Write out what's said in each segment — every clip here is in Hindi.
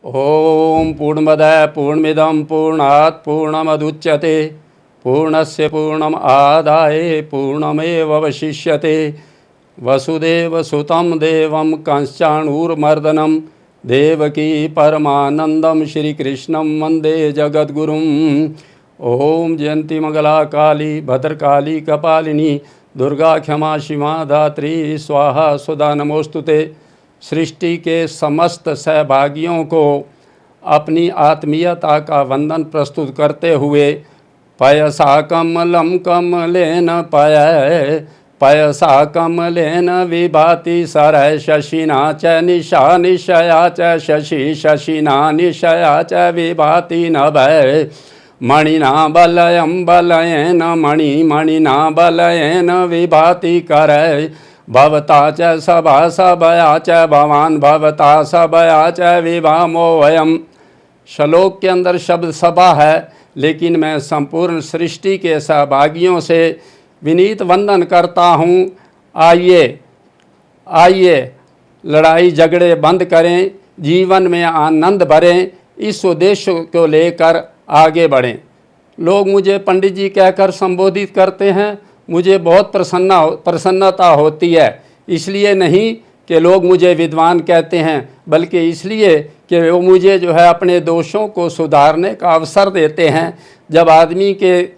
ओम पूर्णमदः पूर्णमिदं पूर्णात् पूर्णमुदच्यते पूर्णस्य पूर्णमादाय पूर्णमेवावशिष्यते। वसुदेवसुतं देवं कंश्चाणूरमर्दनं देवकी परमानंदं श्रीकृष्णं वंदे जगद्गुरुम्। ओम जयंती मंगला काली भद्रकाली कपालिनी दुर्गा क्षमा शिवा धात्री स्वाहा सुधा नमोस्तुते। सृष्टि के समस्त सहभागियों को अपनी आत्मीयता का वंदन प्रस्तुत करते हुए पयसा कमलम कमलेन पयसा कमलेन विभाति सरय शशिना च निशा निशया च शशि शशिना निशया च विभाति नभय मणिना बलयम बलयेन मणिना बलयेन विभाति करय भवता च सभा सभया च भवान भवता सभया च विभामो वयम। श्लोक के अंदर शब्द सभा है, लेकिन मैं संपूर्ण सृष्टि के सहभागियों से विनीत वंदन करता हूँ। आइए लड़ाई झगड़े बंद करें, जीवन में आनंद भरें, इस उद्देश्य को लेकर आगे बढ़ें। लोग मुझे पंडित जी कहकर संबोधित करते हैं, मुझे बहुत प्रसन्नता होती है। इसलिए नहीं कि लोग मुझे विद्वान कहते हैं, बल्कि इसलिए कि वो मुझे जो है अपने दोषों को सुधारने का अवसर देते हैं। जब आदमी के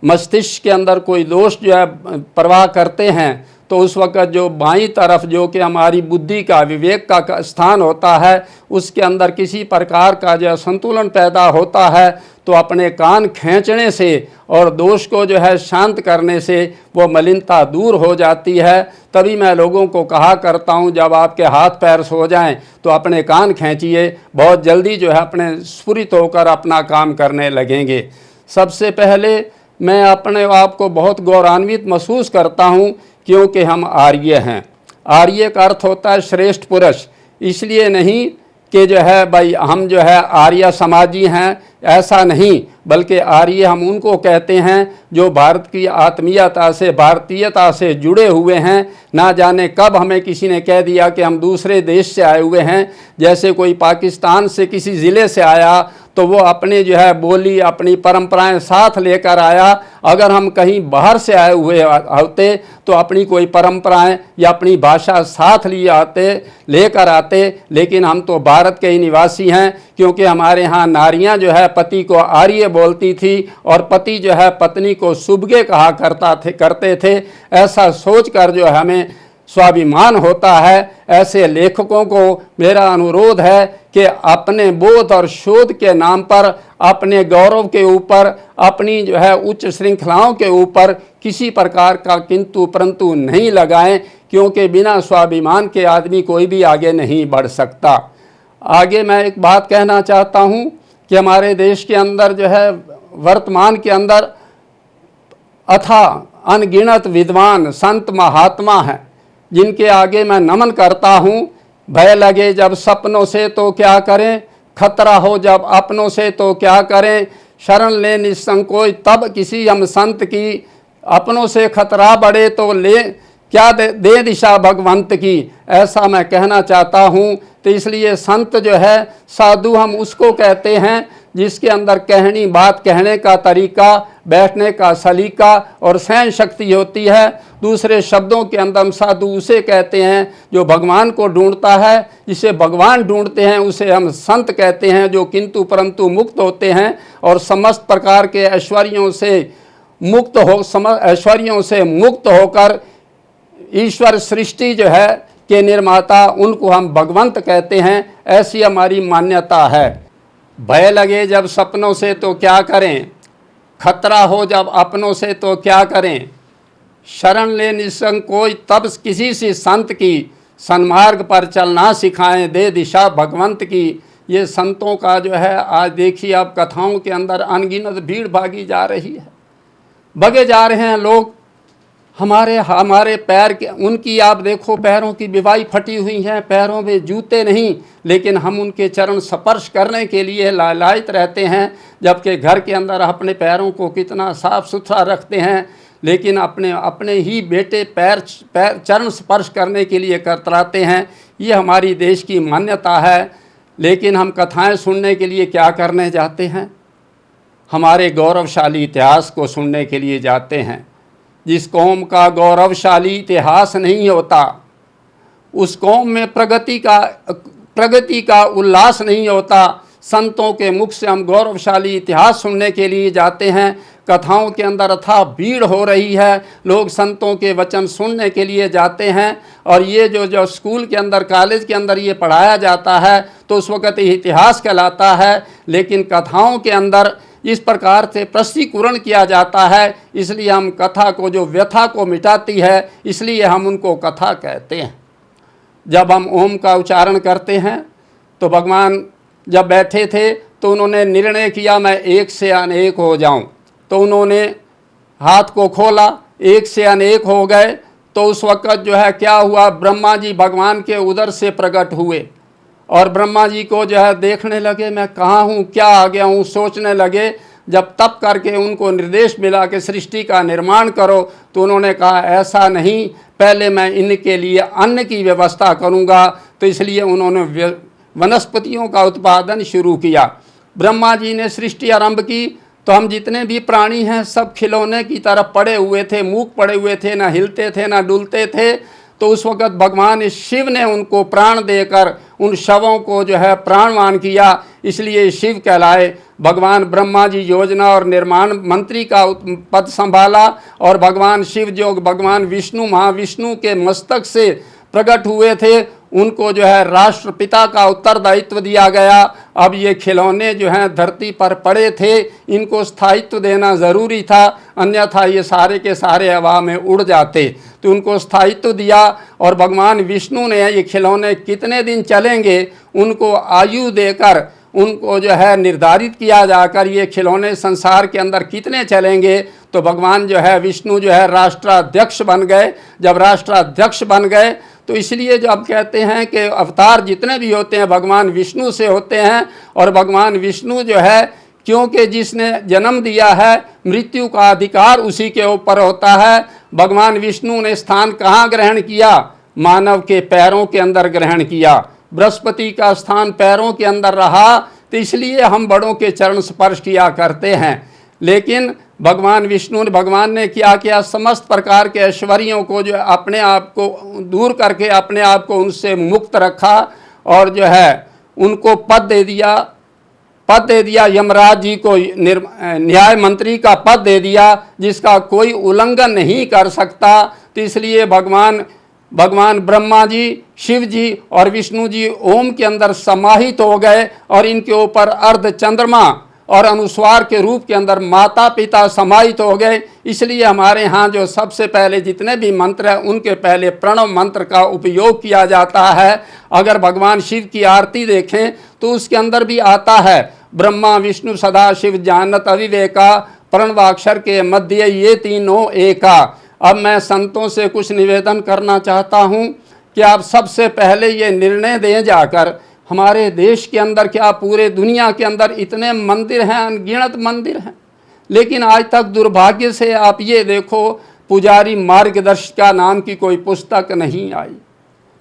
मस्तिष्क के अंदर कोई दोष जो है प्रवाह करते हैं, तो उस वक़्त जो बाईं तरफ जो कि हमारी बुद्धि का विवेक का स्थान होता है, उसके अंदर किसी प्रकार का जो संतुलन पैदा होता है, तो अपने कान खींचने से और दोष को जो है शांत करने से वो मलिनता दूर हो जाती है। तभी मैं लोगों को कहा करता हूँ, जब आपके हाथ पैर सो जाएं तो अपने कान खींचिए, बहुत जल्दी जो है अपने स्फुरित होकर अपना काम करने लगेंगे। सबसे पहले मैं अपने आप को बहुत गौरवान्वित महसूस करता हूँ, क्योंकि हम आर्य हैं। आर्य का अर्थ होता है श्रेष्ठ पुरुष। इसलिए नहीं कि जो है भाई हम जो है आर्य समाजी हैं, ऐसा नहीं, बल्कि आर्य हम उनको कहते हैं जो भारत की आत्मीयता से भारतीयता से जुड़े हुए हैं। ना जाने कब हमें किसी ने कह दिया कि हम दूसरे देश से आए हुए हैं। जैसे कोई पाकिस्तान से किसी ज़िले से आया तो वो अपने जो है बोली अपनी परंपराएं साथ लेकर आया। अगर हम कहीं बाहर से आए हुए होते तो अपनी कोई परंपराएं या अपनी भाषा साथ लेकर आते, लेकिन हम तो भारत के ही निवासी हैं। क्योंकि हमारे यहाँ नारियाँ जो है पति को आर्य बोलती थी और पति जो है पत्नी को सुबगे कहा करते थे। ऐसा सोचकर जो हमें स्वाभिमान होता है। ऐसे लेखकों को मेरा अनुरोध है कि अपने बोध और शोध के नाम पर, अपने गौरव के ऊपर, अपनी जो है उच्च श्रृंखलाओं के ऊपर किसी प्रकार का किंतु परंतु नहीं लगाएं, क्योंकि बिना स्वाभिमान के आदमी कोई भी आगे नहीं बढ़ सकता। आगे मैं एक बात कहना चाहता हूं कि हमारे देश के अंदर जो है वर्तमान के अंदर अथाह अनगिनत विद्वान संत महात्मा हैं, जिनके आगे मैं नमन करता हूँ। भय लगे जब सपनों से तो क्या करें, खतरा हो जब अपनों से तो क्या करें, शरण ले निसंकोच तब किसी हम संत की, अपनों से खतरा बढ़े तो ले क्या दे दिशा भगवंत की। ऐसा मैं कहना चाहता हूँ। तो इसलिए संत जो है, साधु हम उसको कहते हैं जिसके अंदर बात कहने का तरीका, बैठने का सलीका और सहन शक्ति होती है। दूसरे शब्दों के अंदर हम साधु उसे कहते हैं जो भगवान को ढूंढता है। जिसे भगवान ढूंढते हैं उसे हम संत कहते हैं, जो किंतु परंतु मुक्त होते हैं और समस्त प्रकार के ऐश्वर्यों से मुक्त होकर ईश्वर सृष्टि जो है के निर्माता, उनको हम भगवंत कहते हैं। ऐसी हमारी मान्यता है। भय लगे जब सपनों से तो क्या करें, खतरा हो जब अपनों से तो क्या करें, शरण ले निसंकोच तब किसी से संत की, सन्मार्ग पर चलना सिखाएं दे दिशा भगवंत की। ये संतों का जो है आज देखिए अब कथाओं के अंदर अनगिनत भीड़ भागी जा रही है, भगे जा रहे हैं लोग। हमारे पैर के उनकी आप देखो पैरों की बिवाई फटी हुई है, पैरों में जूते नहीं, लेकिन हम उनके चरण स्पर्श करने के लिए लालायित रहते हैं। जबकि घर के अंदर अपने पैरों को कितना साफ सुथरा रखते हैं, लेकिन अपने ही बेटे पैर चरण स्पर्श करने के लिए कतराते हैं। ये हमारी देश की मान्यता है। लेकिन हम कथाएं सुनने के लिए क्या करने जाते हैं? हमारे गौरवशाली इतिहास को सुनने के लिए जाते हैं। जिस कौम का गौरवशाली इतिहास नहीं होता, उस कौम में प्रगति का उल्लास नहीं होता। संतों के मुख से हम गौरवशाली इतिहास सुनने के लिए जाते हैं। कथाओं के अंदर अथाह भीड़ हो रही है, लोग संतों के वचन सुनने के लिए जाते हैं। और ये जो स्कूल के अंदर, कॉलेज के अंदर ये पढ़ाया जाता है तो उस वक़्त इतिहास कहलाता है। लेकिन कथाओं के अंदर इस प्रकार से प्रस्तुतिकरण किया जाता है, इसलिए हम कथा को, जो व्यथा को मिटाती है, इसलिए हम उनको कथा कहते हैं। जब हम ओम का उच्चारण करते हैं तो भगवान जब बैठे थे तो उन्होंने निर्णय किया मैं एक से अनेक हो जाऊं। तो उन्होंने हाथ को खोला, एक से अनेक हो गए। तो उस वक़्त जो है क्या हुआ, ब्रह्मा जी भगवान के उदर से प्रकट हुए और ब्रह्मा जी को जो है देखने लगे, मैं कहाँ हूँ, क्या आ गया हूँ, सोचने लगे। जब तप करके उनको निर्देश मिला कि सृष्टि का निर्माण करो, तो उन्होंने कहा ऐसा नहीं, पहले मैं इनके लिए अन्न की व्यवस्था करूँगा। तो इसलिए उन्होंने वनस्पतियों का उत्पादन शुरू किया। ब्रह्मा जी ने सृष्टि आरंभ की तो हम जितने भी प्राणी हैं सब खिलौने की तरफ पड़े हुए थे, मूक पड़े हुए थे, ना हिलते थे ना डुलते थे। तो उस वक़्त भगवान शिव ने उनको प्राण देकर उन शवों को जो है प्राणवान किया, इसलिए शिव कहलाए। भगवान ब्रह्मा जी योजना और निर्माण मंत्री का पद संभाला और भगवान शिव जो भगवान विष्णु, महाविष्णु के मस्तक से प्रकट हुए थे, उनको जो है राष्ट्रपिता का उत्तरदायित्व दिया गया। अब ये खिलौने जो हैं धरती पर पड़े थे, इनको स्थायित्व देना ज़रूरी था, अन्यथा ये सारे के सारे हवा में उड़ जाते। तो उनको स्थायित्व दिया और भगवान विष्णु ने ये खिलौने कितने दिन चलेंगे उनको आयु देकर उनको जो है निर्धारित किया जाकर ये खिलौने संसार के अंदर कितने चलेंगे। तो भगवान जो है विष्णु जो है राष्ट्राध्यक्ष बन गए। जब राष्ट्राध्यक्ष बन गए तो इसलिए जो अब कहते हैं कि अवतार जितने भी होते हैं भगवान विष्णु से होते हैं। और भगवान विष्णु जो है, क्योंकि जिसने जन्म दिया है मृत्यु का अधिकार उसी के ऊपर होता है। भगवान विष्णु ने स्थान कहाँ ग्रहण किया? मानव के पैरों के अंदर ग्रहण किया। बृहस्पति का स्थान पैरों के अंदर रहा, तो इसलिए हम बड़ों के चरण स्पर्श किया करते हैं। लेकिन भगवान ने क्या किया, समस्त प्रकार के ऐश्वर्यों को जो अपने आप को दूर करके अपने आप को उनसे मुक्त रखा और जो है उनको पद दे दिया यमराज जी को, न्याय मंत्री का पद दे दिया जिसका कोई उल्लंघन नहीं कर सकता। तो इसलिए भगवान ब्रह्मा जी, शिव जी और विष्णु जी ओम के अंदर समाहित हो गए और इनके ऊपर अर्ध चंद्रमा और अनुस्वार के रूप के अंदर माता पिता समाहित हो गए। इसलिए हमारे यहाँ जो सबसे पहले जितने भी मंत्र हैं उनके पहले प्रणव मंत्र का उपयोग किया जाता है। अगर भगवान शिव की आरती देखें तो उसके अंदर भी आता है, ब्रह्मा विष्णु सदा शिव जानत अविवेका, प्रणवाक्षर के मध्य ये तीनों एका। अब मैं संतों से कुछ निवेदन करना चाहता हूँ कि आप सबसे पहले ये निर्णय दें जाकर, हमारे देश के अंदर क्या पूरे दुनिया के अंदर इतने मंदिर हैं, अनगिनत मंदिर हैं, लेकिन आज तक दुर्भाग्य से आप ये देखो पुजारी मार्गदर्शिका नाम की कोई पुस्तक नहीं आई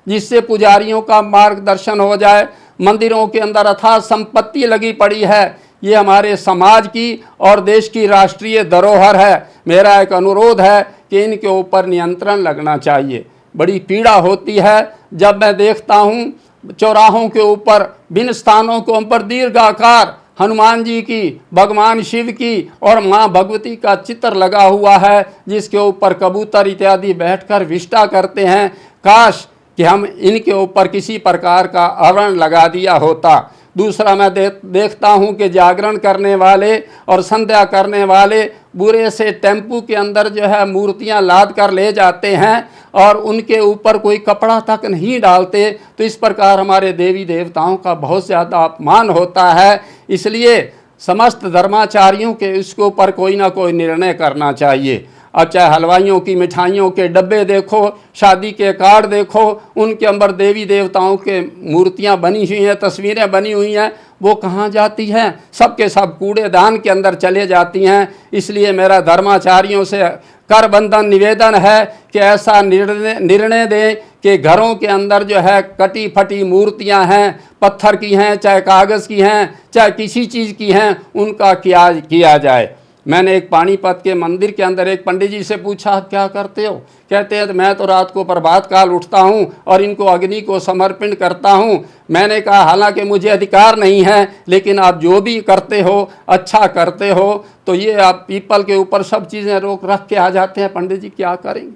जिससे पुजारियों का मार्गदर्शन हो जाए। मंदिरों के अंदर अथाह संपत्ति लगी पड़ी है, ये हमारे समाज की और देश की राष्ट्रीय धरोहर है। मेरा एक अनुरोध है कि इनके ऊपर नियंत्रण लगना चाहिए। बड़ी पीड़ा होती है जब मैं देखता हूँ चौराहों के ऊपर, भिन्न स्थानों के ऊपर दीर्घाकार हनुमान जी की, भगवान शिव की और माँ भगवती का चित्र लगा हुआ है जिसके ऊपर कबूतर इत्यादि बैठकर विष्टा करते हैं। काश कि हम इनके ऊपर किसी प्रकार का आवरण लगा दिया होता। दूसरा मैं देखता हूँ कि जागरण करने वाले और संध्या करने वाले बुरे से टेम्पू के अंदर जो है मूर्तियाँ लाद कर ले जाते हैं और उनके ऊपर कोई कपड़ा तक नहीं डालते। तो इस प्रकार हमारे देवी देवताओं का बहुत ज़्यादा अपमान होता है। इसलिए समस्त धर्माचार्यों के इसके ऊपर कोई ना कोई निर्णय करना चाहिए। अब चाहे हलवाइयों की मिठाइयों के डब्बे देखो, शादी के कार्ड देखो, उनके अंदर देवी देवताओं के मूर्तियां बनी हुई हैं, तस्वीरें बनी हुई हैं, वो कहाँ जाती हैं? सब के सब कूड़ेदान के अंदर चले जाती हैं। इसलिए मेरा धर्माचार्यों से करबंधन निवेदन है कि ऐसा निर्णय दें कि घरों के अंदर जो है कटी फटी मूर्तियां हैं, पत्थर की हैं, चाहे कागज़ की हैं, चाहे किसी चीज़ की हैं, उनका क्या किया जाए। मैंने एक पानीपत के मंदिर के अंदर एक पंडित जी से पूछा, क्या करते हो? कहते हैं, तो मैं तो रात को प्रभात काल उठता हूँ और इनको अग्नि को समर्पण करता हूँ। मैंने कहा, हालांकि मुझे अधिकार नहीं है, लेकिन आप जो भी करते हो अच्छा करते हो, तो ये आप पीपल के ऊपर सब चीज़ें रोक रख के आ जाते हैं। पंडित जी क्या करेंगे?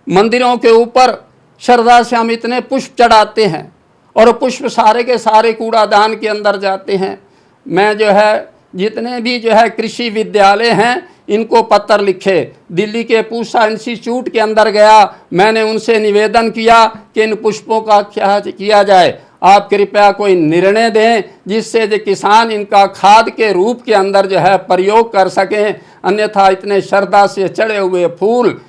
मंदिरों के ऊपर श्रद्धा से हम इतने पुष्प चढ़ाते हैं और पुष्प सारे के सारे कूड़ादान के अंदर जाते हैं। मैं जो है जितने भी जो है कृषि विद्यालय हैं, इनको पत्र लिखे, दिल्ली के पूसा इंस्टीट्यूट के अंदर गया, मैंने उनसे निवेदन किया कि इन पुष्पों का क्या किया जाए। आप कृपया कोई निर्णय दें जिससे जो किसान इनका खाद के रूप के अंदर जो है प्रयोग कर सकें, अन्यथा इतने श्रद्धा से चढ़े हुए फूल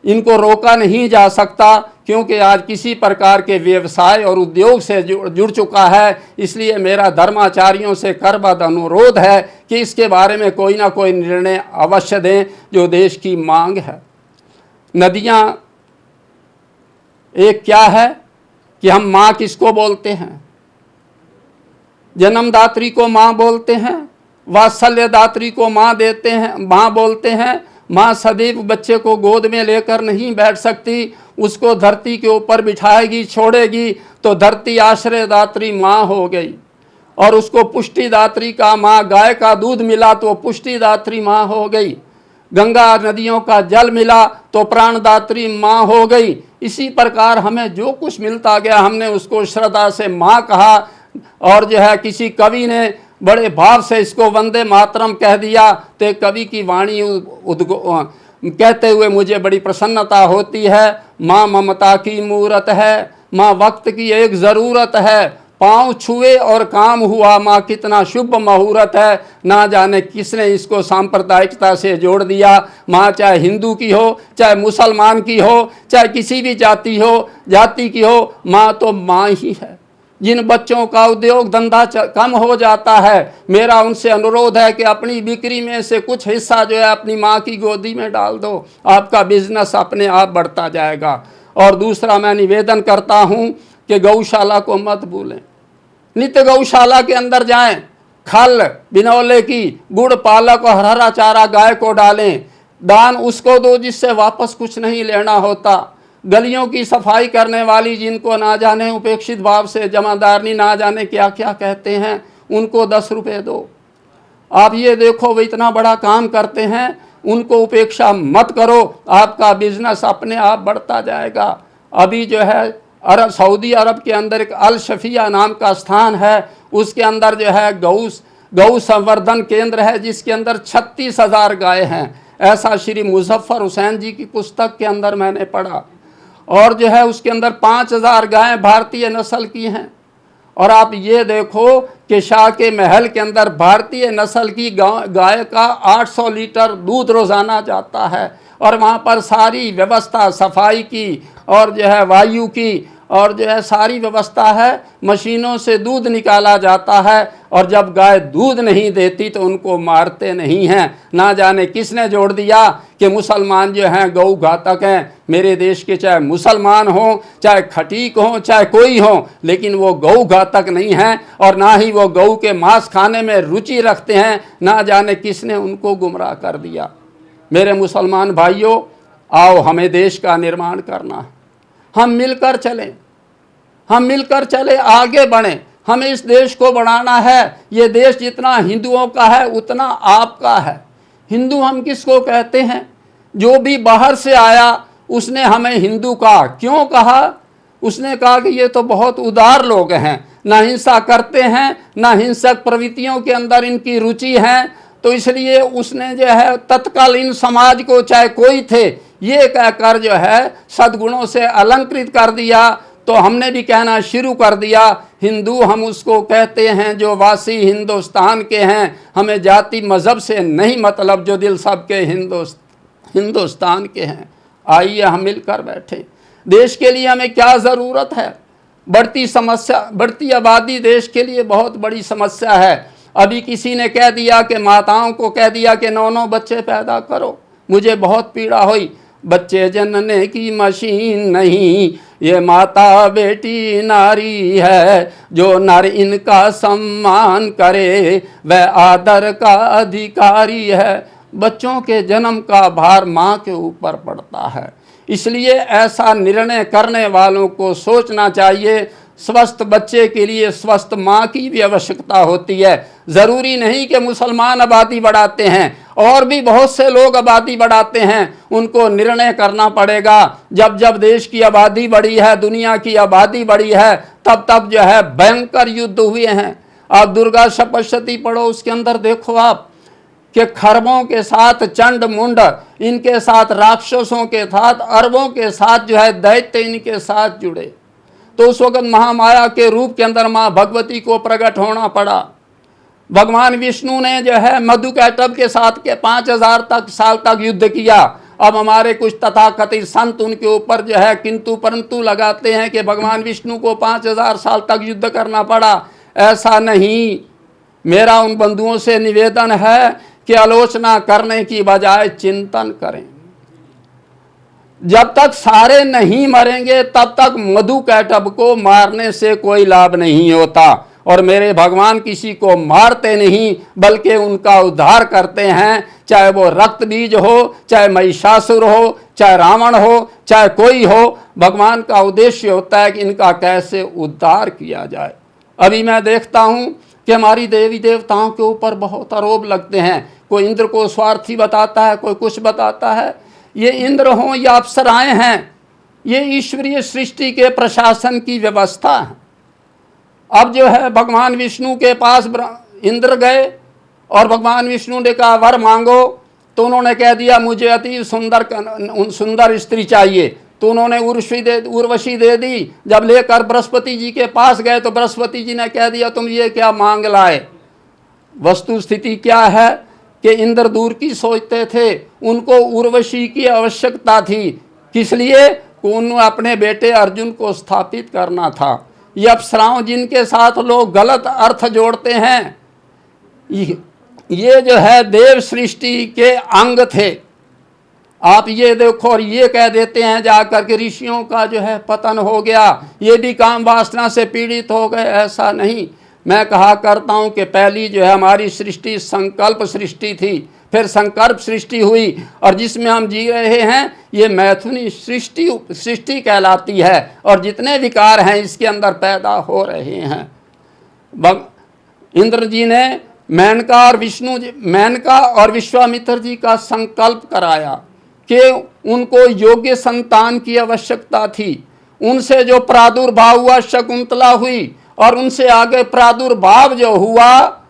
इनको रोका नहीं जा सकता, क्योंकि आज किसी प्रकार के व्यवसाय और उद्योग से जुड़ चुका है। इसलिए मेरा धर्माचार्यों से करबद्ध अनुरोध है कि इसके बारे में कोई ना कोई निर्णय अवश्य दें, जो देश की मांग है। नदियाँ एक क्या है कि हम माँ किसको बोलते हैं? जन्मदात्री को माँ बोलते हैं, वात्सल्यदात्री को माँ देते हैं, माँ बोलते हैं। माँ सदैव बच्चे को गोद में लेकर नहीं बैठ सकती, उसको धरती के ऊपर बिठाएगी, छोड़ेगी, तो धरती आश्रयदात्री माँ हो गई। और उसको पुष्टिदात्री का माँ, गाय का दूध मिला तो पुष्टिदात्री माँ हो गई। गंगा नदियों का जल मिला तो प्राणदात्री माँ हो गई। इसी प्रकार हमें जो कुछ मिलता गया, हमने उसको श्रद्धा से माँ कहा। और जो है किसी कवि ने बड़े भाव से इसको वंदे मातरम कह दिया, तो कवि की वाणी कहते हुए मुझे बड़ी प्रसन्नता होती है। माँ ममता की मूरत है, माँ वक्त की एक ज़रूरत है, पाँव छुए और काम हुआ, माँ कितना शुभ मुहूर्त है। ना जाने किसने इसको सांप्रदायिकता से जोड़ दिया। माँ चाहे हिंदू की हो, चाहे मुसलमान की हो, चाहे किसी भी जाति की हो, माँ तो माँ ही है। जिन बच्चों का उद्योग धंधा कम हो जाता है, मेरा उनसे अनुरोध है कि अपनी बिक्री में से कुछ हिस्सा जो है अपनी माँ की गोदी में डाल दो, आपका बिजनेस अपने आप बढ़ता जाएगा। और दूसरा मैं निवेदन करता हूँ कि गौशाला को मत भूलें। नित्य गौशाला के अंदर जाएं, खल बिनौले की, गुड़, पालक और हरा चारा गाय को डालें। दान उसको दो जिससे वापस कुछ नहीं लेना होता। गलियों की सफाई करने वाली, जिनको ना जाने उपेक्षित भाव से जमादारनी ना जाने क्या क्या कहते हैं, उनको 10 रुपये दो। आप ये देखो, वो इतना बड़ा काम करते हैं, उनको उपेक्षा मत करो, आपका बिजनेस अपने आप बढ़ता जाएगा। अभी जो है सऊदी अरब के अंदर एक अल शफिया नाम का स्थान है, उसके अंदर जो है गौ संवर्धन केंद्र है, जिसके अंदर 36,000 गाय हैं। ऐसा श्री मुजफ्फर हुसैन जी की पुस्तक के अंदर मैंने पढ़ा। और जो है उसके अंदर 5,000 गायें भारतीय नस्ल की हैं। और आप ये देखो कि शाह के महल के अंदर भारतीय नस्ल की गाय का 800 लीटर दूध रोज़ाना जाता है। और वहाँ पर सारी व्यवस्था सफाई की और जो है वायु की और जो है सारी व्यवस्था है। मशीनों से दूध निकाला जाता है, और जब गाय दूध नहीं देती तो उनको मारते नहीं हैं। ना जाने किसने जोड़ दिया कि मुसलमान जो हैं गौ घातक हैं। मेरे देश के चाहे मुसलमान हों, चाहे खटीक हों, चाहे कोई हों, लेकिन वो गौ घातक नहीं हैं, और ना ही वो गौ के मांस खाने में रुचि रखते हैं। ना जाने किसने उनको गुमराह कर दिया। मेरे मुसलमान भाइयों, आओ हमें देश का निर्माण करना है। हम मिलकर चलें, हम मिलकर चले, आगे बढ़ें। हमें इस देश को बढ़ाना है। ये देश जितना हिंदुओं का है उतना आपका है। हिंदू हम किसको कहते हैं? जो भी बाहर से आया उसने हमें हिंदू कहा। क्यों कहा? उसने कहा कि ये तो बहुत उदार लोग हैं, ना हिंसा करते हैं, ना हिंसक प्रवृत्तियों के अंदर इनकी रुचि है। तो इसलिए उसने जो है तत्कालीन समाज को, चाहे कोई थे, ये कहकर जो है सद्गुणों से अलंकृत कर दिया। तो हमने भी कहना शुरू कर दिया, हिंदू हम उसको कहते हैं जो वासी हिंदुस्तान के हैं। हमें जाति मज़हब से नहीं मतलब, जो दिल सबके हिंदुस्तान के हैं। आइए हम मिलकर बैठें। देश के लिए हमें क्या ज़रूरत है? बढ़ती समस्या, बढ़ती आबादी देश के लिए बहुत बड़ी समस्या है। अभी किसी ने कह दिया कि माताओं को कह दिया कि 9-9 बच्चे पैदा करो। मुझे बहुत पीड़ा हुई। बच्चे जनने की मशीन नहीं, ये माता बेटी नारी है। जो नर इनका सम्मान करे वह आदर का अधिकारी है। बच्चों के जन्म का भार माँ के ऊपर पड़ता है, इसलिए ऐसा निर्णय करने वालों को सोचना चाहिए। स्वस्थ बच्चे के लिए स्वस्थ माँ की भी आवश्यकता होती है। ज़रूरी नहीं कि मुसलमान आबादी बढ़ाते हैं, और भी बहुत से लोग आबादी बढ़ाते हैं। उनको निर्णय करना पड़ेगा। जब जब देश की आबादी बढ़ी है, दुनिया की आबादी बढ़ी है, तब तब जो है भयंकर युद्ध हुए हैं। आप दुर्गा सप्तशती पढ़ो, उसके अंदर देखो आप कि खरबों के साथ चंड मुंड, इनके साथ राक्षसों के साथ, अरबों के साथ जो है दैत्य इनके साथ जुड़े। तो उस वक्त महामाया के रूप के अंदर माँ भगवती को प्रकट होना पड़ा। भगवान विष्णु ने जो है मधुकैटभ के साथ के 5000 साल तक युद्ध किया। अब हमारे कुछ तथाकथित संत उनके ऊपर जो है किंतु परंतु लगाते हैं कि भगवान विष्णु को 5000 साल तक युद्ध करना पड़ा। ऐसा नहीं। मेरा उन बंधुओं से निवेदन है कि आलोचना करने की बजाय चिंतन करें। जब तक सारे नहीं मरेंगे तब तक मधुकैटभ को मारने से कोई लाभ नहीं होता। और मेरे भगवान किसी को मारते नहीं, बल्कि उनका उद्धार करते हैं। चाहे वो रक्त बीज हो, चाहे महिषासुर हो, चाहे रावण हो, चाहे कोई हो, भगवान का उद्देश्य होता है कि इनका कैसे उद्धार किया जाए। अभी मैं देखता हूँ कि हमारी देवी देवताओं के ऊपर बहुत आरोप लगते हैं। कोई इंद्र को स्वार्थी बताता है, कोई कुछ बताता है। ये इंद्र हों या अप्सराएं हैं, ये ईश्वरीय सृष्टि के प्रशासन की व्यवस्था है। अब जो है भगवान विष्णु के पास इंद्र गए और भगवान विष्णु ने कहा वर मांगो, तो उन्होंने कह दिया मुझे अति सुंदर स्त्री चाहिए। तो उन्होंने उर्वशी दे दी। जब लेकर बृहस्पति जी के पास गए तो बृहस्पति जी ने कह दिया तुम ये क्या मांग लाए। वस्तु स्थिति क्या है कि इंद्र दूर की सोचते थे, उनको उर्वशी की आवश्यकता थी। किस लिए? उन्होंने अपने बेटे अर्जुन को स्थापित करना था। ये अप्सराओं जिनके साथ लोग गलत अर्थ जोड़ते हैं, ये जो है देव सृष्टि के अंग थे। आप ये देखो और ये कह देते हैं जाकर के ऋषियों का जो है पतन हो गया, ये भी काम वासना से पीड़ित हो गए। ऐसा नहीं। मैं कहा करता हूँ कि पहली जो है हमारी सृष्टि संकल्प सृष्टि थी, फिर संकल्प सृष्टि हुई, और जिसमें हम जी रहे हैं ये मैथुनी सृष्टि कहलाती है। और जितने विकार हैं इसके अंदर पैदा हो रहे हैं। इंद्र जी ने मेनका और विश्वामित्र जी का संकल्प कराया कि उनको योग्य संतान की आवश्यकता थी। उनसे जो प्रादुर्भाव हुआ शकुंतला हुई, और उनसे आगे प्रादुर्भाव जो हुआ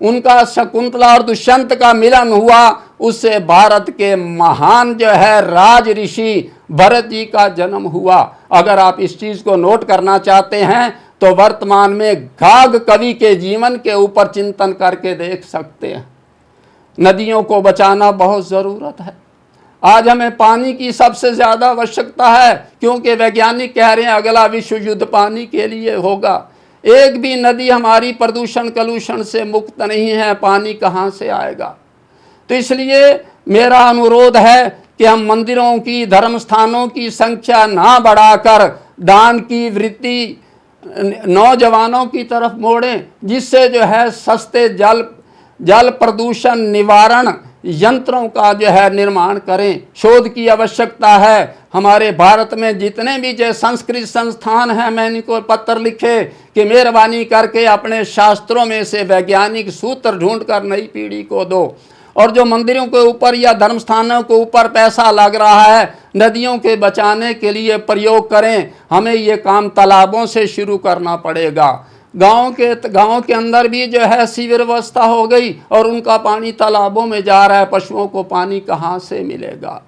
उनका शकुंतला और दुष्यंत का मिलन हुआ। उससे भारत के महान जो है राज ऋषि भरत जी का जन्म हुआ। अगर आप इस चीज को नोट करना चाहते हैं तो वर्तमान में घाघ कवि के जीवन के ऊपर चिंतन करके देख सकते हैं। नदियों को बचाना बहुत जरूरत है। आज हमें पानी की सबसे ज्यादा आवश्यकता है, क्योंकि वैज्ञानिक कह रहे हैं अगला विश्व युद्ध पानी के लिए होगा। एक भी नदी हमारी प्रदूषण कलुषण से मुक्त नहीं है, पानी कहाँ से आएगा। तो इसलिए मेरा अनुरोध है कि हम मंदिरों की, धर्म स्थानों की संख्या ना बढ़ाकर दान की वृत्ति नौजवानों की तरफ मोड़ें, जिससे जो है सस्ते जल प्रदूषण निवारण यंत्रों का जो है निर्माण करें। शोध की आवश्यकता है। हमारे भारत में जितने भी जो संस्कृत संस्थान हैं, मैंने इनको पत्र लिखे कि मेहरबानी करके अपने शास्त्रों में से वैज्ञानिक सूत्र ढूंढकर नई पीढ़ी को दो। और जो मंदिरों के ऊपर या धर्म स्थानों के ऊपर पैसा लग रहा है, नदियों के बचाने के लिए प्रयोग करें। हमें ये काम तालाबों से शुरू करना पड़ेगा। गांव के अंदर भी जो है सीवर व्यवस्था हो गई और उनका पानी तालाबों में जा रहा है। पशुओं को पानी कहाँ से मिलेगा?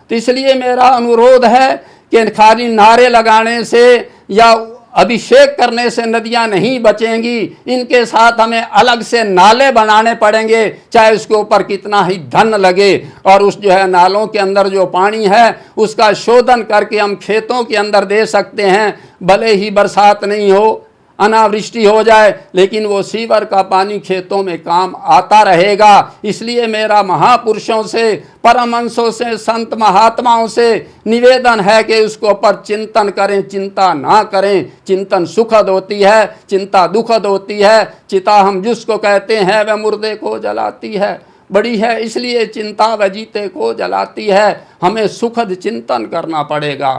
तो इसलिए मेरा अनुरोध है कि खाली नारे लगाने से या अभिषेक करने से नदियां नहीं बचेंगी। इनके साथ हमें अलग से नाले बनाने पड़ेंगे, चाहे उसके ऊपर कितना ही धन लगे। और उस जो है नालों के अंदर जो पानी है उसका शोधन करके हम खेतों के अंदर दे सकते हैं। भले ही बरसात नहीं हो, अनावृष्टि हो जाए, लेकिन वो सीवर का पानी खेतों में काम आता रहेगा। इसलिए मेरा महापुरुषों से, परमहंसों से, संत महात्माओं से निवेदन है कि उसको पर चिंतन करें, चिंता ना करें। चिंतन सुखद होती है, चिंता दुखद होती है। चिता हम जिसको कहते हैं वह मुर्दे को जलाती है, बड़ी है इसलिए चिंता वह जीते को जलाती है। हमें सुखद चिंतन करना पड़ेगा।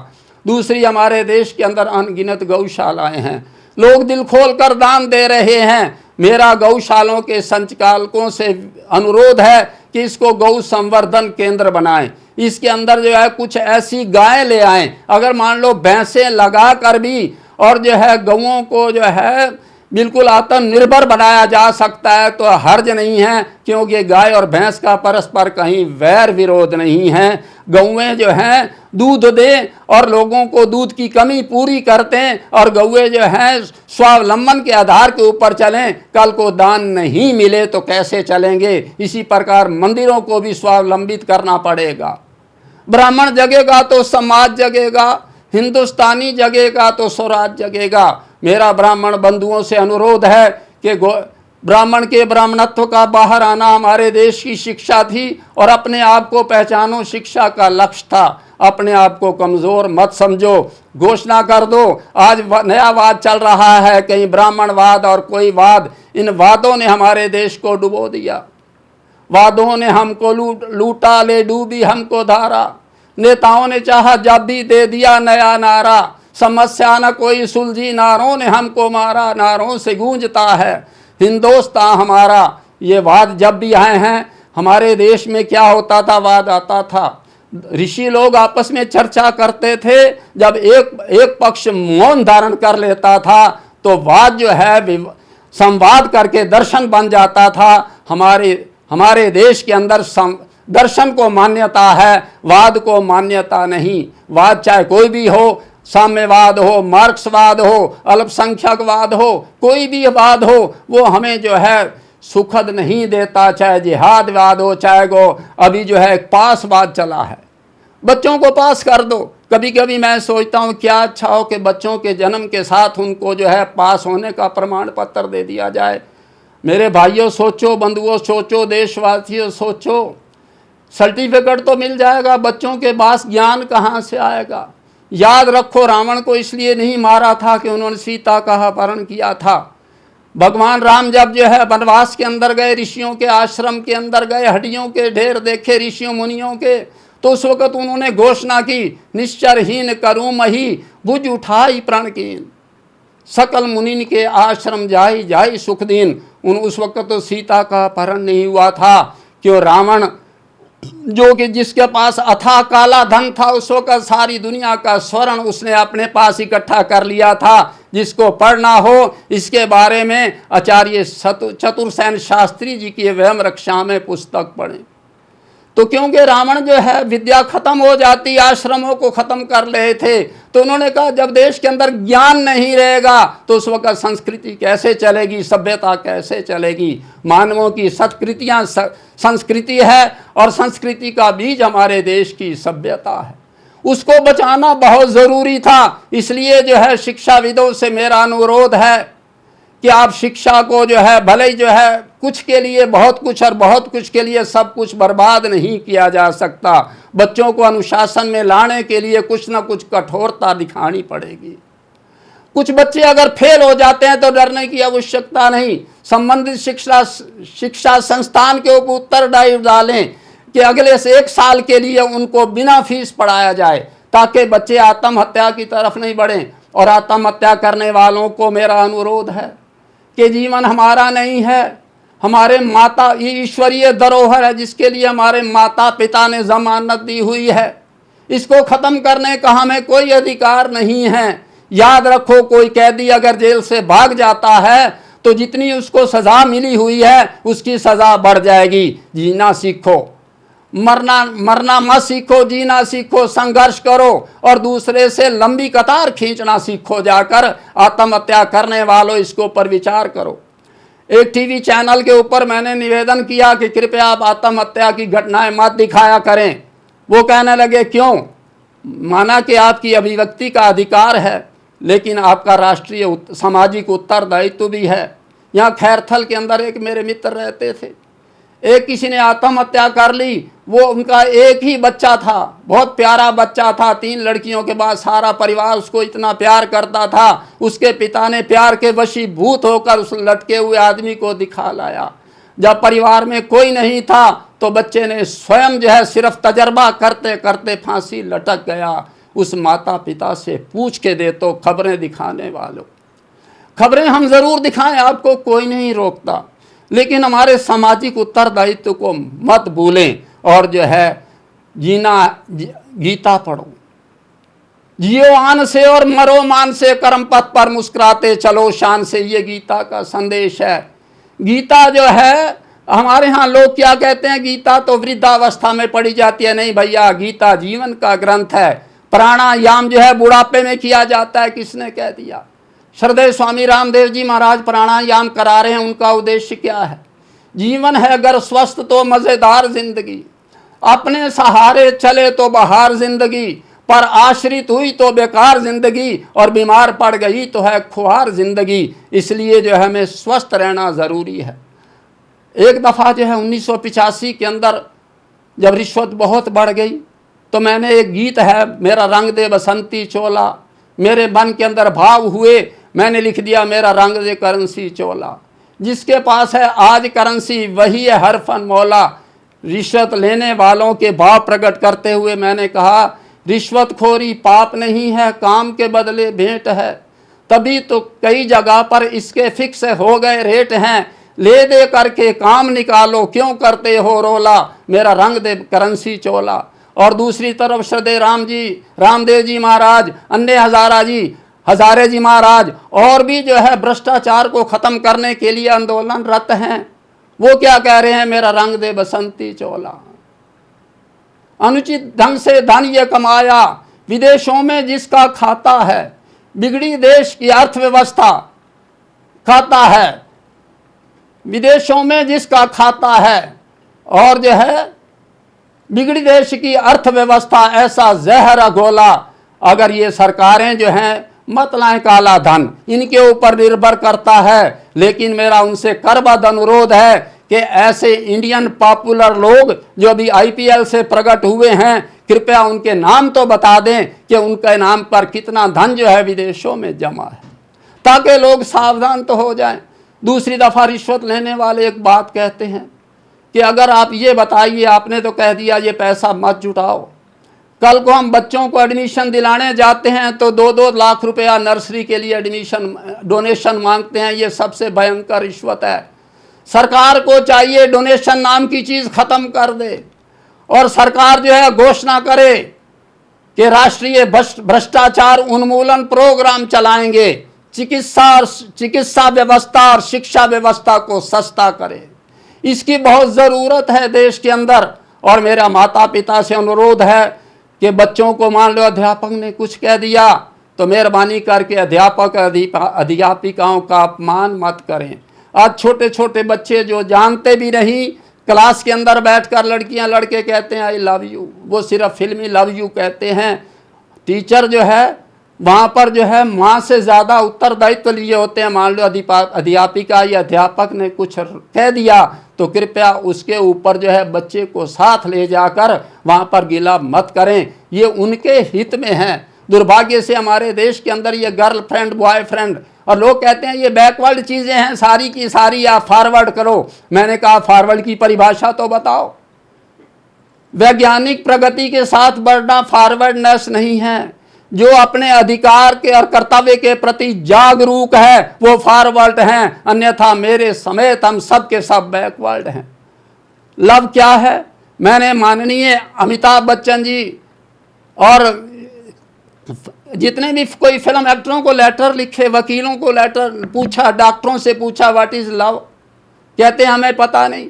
दूसरी, हमारे देश के अंदर अनगिनत गौशालाएं हैं, लोग दिल खोल कर दान दे रहे हैं। मेरा गौशालों के संचालकों से अनुरोध है कि इसको गौ संवर्धन केंद्र बनाएं। इसके अंदर जो है कुछ ऐसी गायें ले आएं। अगर मान लो भैंसें लगा कर भी और जो है गौओं को जो है बिल्कुल आत्मनिर्भर बनाया जा सकता है तो हर्ज नहीं है, क्योंकि गाय और भैंस का परस्पर कहीं वैर विरोध नहीं है। गौएं जो हैं दूध दें और लोगों को दूध की कमी पूरी करते हैं, और गौएं जो हैं स्वावलंबन के आधार के ऊपर चलें। कल को दान नहीं मिले तो कैसे चलेंगे? इसी प्रकार मंदिरों को भी स्वावलंबित करना पड़ेगा। ब्राह्मण जगेगा तो समाज जगेगा, हिंदुस्तानी जगेगा तो स्वराज जगेगा। मेरा ब्राह्मण बंधुओं से अनुरोध है कि ब्राह्मण के ब्राह्मणत्व का बाहर आना हमारे देश की शिक्षा थी, और अपने आप को पहचानो शिक्षा का लक्ष्य था। अपने आप को कमज़ोर मत समझो, घोषणा कर दो। आज नया वाद चल रहा है, कहीं ब्राह्मणवाद और कोई वाद। इन वादों ने हमारे देश को डुबो दिया। वादों ने हमको लूटा, ले डूबी हमको धारा। नेताओं ने चाहा जब भी दे दिया नया नारा, समस्या न कोई सुलझी, नारों ने हमको मारा, नारों से गूंजता है हिंदुस्तान हमारा। ये वाद जब भी आए हैं, हमारे देश में क्या होता था? वाद आता था, ऋषि लोग आपस में चर्चा करते थे। जब एक पक्ष मौन धारण कर लेता था तो वाद जो है संवाद करके दर्शन बन जाता था। हमारे देश के अंदर दर्शन को मान्यता है, वाद को मान्यता नहीं। वाद चाहे कोई भी हो, साम्यवाद हो, मार्क्सवाद हो, अल्पसंख्यकवाद हो, कोई भी वाद हो, वो हमें जो है सुखद नहीं देता। चाहे जिहादवाद हो, चाहे वो अभी जो है पासवाद चला है, बच्चों को पास कर दो। कभी कभी मैं सोचता हूँ क्या अच्छा हो कि बच्चों के जन्म के साथ उनको जो है पास होने का प्रमाण पत्र दे दिया जाए। मेरे भाइयों सोचो, बंधुओं सोचो, देशवासियों सोचो। सर्टिफिकेट तो मिल जाएगा, बच्चों के पास ज्ञान कहाँ से आएगा? याद रखो, रावण को इसलिए नहीं मारा था कि उन्होंने सीता का अपहरण किया था। भगवान राम जब जो है वनवास के अंदर गए, ऋषियों के आश्रम के अंदर गए, हड्डियों के ढेर देखे ऋषियों मुनियों के, तो उस वक़्त उन्होंने घोषणा की, निश्चरहीन करूँ मही भुज उठाई प्रणकीन, सकल मुनिन के आश्रम जाई जाई सुख दीन। उस वक़्त तो सीता का अपहरण नहीं हुआ था, क्यों? रावण जो कि जिसके पास अथाह काला धन था, उस वक़्त सारी दुनिया का स्वर्ण उसने अपने पास इकट्ठा कर लिया था। जिसको पढ़ना हो इसके बारे में आचार्य चतुरसेन शास्त्री जी की व्यम रक्षा में पुस्तक पढ़ें। तो क्योंकि रावण जो है विद्या खत्म हो जाती, आश्रमों को खत्म कर रहे थे, तो उन्होंने कहा जब देश के अंदर ज्ञान नहीं रहेगा तो उस वक्त संस्कृति कैसे चलेगी, सभ्यता कैसे चलेगी? मानवों की सत्कृतियाँ संस्कृति है, और संस्कृति का बीज हमारे देश की सभ्यता है। उसको बचाना बहुत ज़रूरी था। इसलिए जो है शिक्षाविदों से मेरा अनुरोध है कि आप शिक्षा को जो है भले ही जो है कुछ के लिए बहुत कुछ और बहुत कुछ के लिए सब कुछ बर्बाद नहीं किया जा सकता। बच्चों को अनुशासन में लाने के लिए कुछ ना कुछ कठोरता दिखानी पड़ेगी। कुछ बच्चे अगर फेल हो जाते हैं तो डरने की आवश्यकता नहीं। संबंधित शिक्षा संस्थान के ऊपर उत्तरदायी डालें कि अगले से 1 साल के लिए उनको बिना फीस पढ़ाया जाए, ताकि बच्चे आत्महत्या की तरफ नहीं बढ़ें। और आत्महत्या करने वालों को मेरा अनुरोध है कि जीवन हमारा नहीं है, हमारे माता, ये ईश्वरीय धरोहर है जिसके लिए हमारे माता पिता ने जमानत दी हुई है। इसको ख़त्म करने का हमें कोई अधिकार नहीं है। याद रखो, कोई कैदी अगर जेल से भाग जाता है तो जितनी उसको सज़ा मिली हुई है उसकी सज़ा बढ़ जाएगी। जीना सीखो, मरना मत सीखो, जीना सीखो, संघर्ष करो और दूसरे से लंबी कतार खींचना सीखो। जाकर आत्महत्या करने वालों इसके ऊपर विचार करो। एक टीवी चैनल के ऊपर मैंने निवेदन किया कि कृपया आप आत्महत्या की घटनाएं मत दिखाया करें। वो कहने लगे क्यों? माना कि आपकी अभिव्यक्ति का अधिकार है, लेकिन आपका राष्ट्रीय सामाजिक उत्तरदायित्व भी है। यहाँ खैरथल के अंदर एक मेरे मित्र रहते थे, एक किसी ने आत्महत्या कर ली। वो उनका एक ही बच्चा था, बहुत प्यारा बच्चा था, 3 लड़कियों के बाद सारा परिवार उसको इतना प्यार करता था। उसके पिता ने प्यार के वशीभूत होकर उस लटके हुए आदमी को दिखा लाया। जब परिवार में कोई नहीं था तो बच्चे ने स्वयं जो है सिर्फ तजर्बा करते करते फांसी लटक गया। उस माता पिता से पूछ के दे तो खबरें दिखाने वालों, खबरें हम ज़रूर दिखाएं, आपको कोई नहीं रोकता, लेकिन हमारे सामाजिक उत्तरदायित्व को मत भूलें। और जो है जीना, गीता पढ़ो, जियो आन से और मरो मान से, कर्म पथ पर मुस्कुराते चलो शान से, ये गीता का संदेश है। गीता जो है, हमारे यहाँ लोग क्या कहते हैं, गीता तो वृद्धावस्था में पढ़ी जाती है। नहीं भैया, गीता जीवन का ग्रंथ है। प्राणायाम जो है बुढ़ापे में किया जाता है, किसने कह दिया? श्रद्धेय स्वामी रामदेव जी महाराज प्राणायाम करा रहे हैं, उनका उद्देश्य क्या है? जीवन है अगर स्वस्थ तो मज़ेदार जिंदगी, अपने सहारे चले तो बहार जिंदगी, पर आश्रित हुई तो बेकार जिंदगी, और बीमार पड़ गई तो है खुआर जिंदगी। इसलिए जो है हमें स्वस्थ रहना ज़रूरी है। एक दफ़ा जो है 1985 के अंदर जब रिश्वत बहुत बढ़ गई तो मैंने एक गीत है, मेरा रंग दे बसंती चोला, मेरे मन के अंदर भाव हुए, मैंने लिख दिया मेरा रंग दे करेंसी चोला। जिसके पास है आज करेंसी वही है हर फन मौला। रिश्वत लेने वालों के भाव प्रकट करते हुए मैंने कहा, रिश्वतखोरी पाप नहीं है, काम के बदले भेंट है, तभी तो कई जगह पर इसके फिक्स हो गए रेट हैं। ले दे करके काम निकालो, क्यों करते हो रोला, मेरा रंग दे करेंसी चोला। और दूसरी तरफ श्रद्धेय रामदेव जी महाराज, अन्य हजारे जी महाराज और भी जो है भ्रष्टाचार को खत्म करने के लिए आंदोलनरत हैं। वो क्या कह रहे हैं, मेरा रंग दे बसंती चोला। अनुचित ढंग से धन ये कमाया, विदेशों में जिसका खाता है, बिगड़ी देश की अर्थव्यवस्था खाता है, विदेशों में जिसका खाता है, और जो है बिगड़ी देश की अर्थव्यवस्था ऐसा जहर घोला। अगर ये सरकारें जो हैं मत लाएं काला धन, इनके ऊपर निर्भर करता है। लेकिन मेरा उनसे करबद्ध अनुरोध है कि ऐसे इंडियन पॉपुलर लोग जो अभी IPL से प्रकट हुए हैं, कृपया उनके नाम तो बता दें कि उनके नाम पर कितना धन जो है विदेशों में जमा है, ताकि लोग सावधान तो हो जाएं। दूसरी दफ़ा रिश्वत लेने वाले एक बात कहते हैं कि अगर आप ये बताइए, आपने तो कह दिया ये पैसा मत जुटाओ, कल को हम बच्चों को एडमिशन दिलाने जाते हैं तो 2-2 लाख रुपया नर्सरी के लिए एडमिशन डोनेशन मांगते हैं। ये सबसे भयंकर रिश्वत है। सरकार को चाहिए डोनेशन नाम की चीज़ ख़त्म कर दे, और सरकार जो है घोषणा करे कि राष्ट्रीय भ्रष्टाचार उन्मूलन प्रोग्राम चलाएंगे, चिकित्सा व्यवस्था और शिक्षा व्यवस्था को सस्ता करे। इसकी बहुत ज़रूरत है देश के अंदर। और मेरा माता पिता से अनुरोध है कि बच्चों को, मान लो अध्यापक ने कुछ कह दिया तो मेहरबानी करके अध्यापक अध्यापिकाओं का अपमान मत करें। आज छोटे छोटे बच्चे जो जानते भी नहीं, क्लास के अंदर बैठकर लड़कियां लड़के कहते हैं आई लव यू, वो सिर्फ फिल्मी लव यू कहते हैं। टीचर जो है वहाँ पर जो है माँ से ज़्यादा उत्तरदायित्व लिए होते हैं। मान लो अध्यापिका या अध्यापक ने कुछ कह दिया तो कृपया उसके ऊपर जो है बच्चे को साथ ले जाकर वहाँ पर गिला मत करें, ये उनके हित में है। दुर्भाग्य से हमारे देश के अंदर ये गर्लफ्रेंड बॉयफ्रेंड, और लोग कहते हैं ये बैकवर्ड चीज़ें हैं, सारी की सारी आप फॉरवर्ड करो। मैंने कहा फॉरवर्ड की परिभाषा तो बताओ। वैज्ञानिक प्रगति के साथ बढ़ना फॉरवर्डनेस नहीं है। जो अपने अधिकार के और कर्तव्य के प्रति जागरूक है वो फॉरवर्ड हैं, अन्यथा मेरे समेत हम सब के सब बैकवर्ड हैं। लव क्या है? मैंने माननीय अमिताभ बच्चन जी और जितने भी कोई फिल्म एक्टरों को लेटर लिखे, वकीलों को लेटर पूछा, डॉक्टरों से पूछा व्हाट इज़ लव, कहते हैं हमें पता नहीं।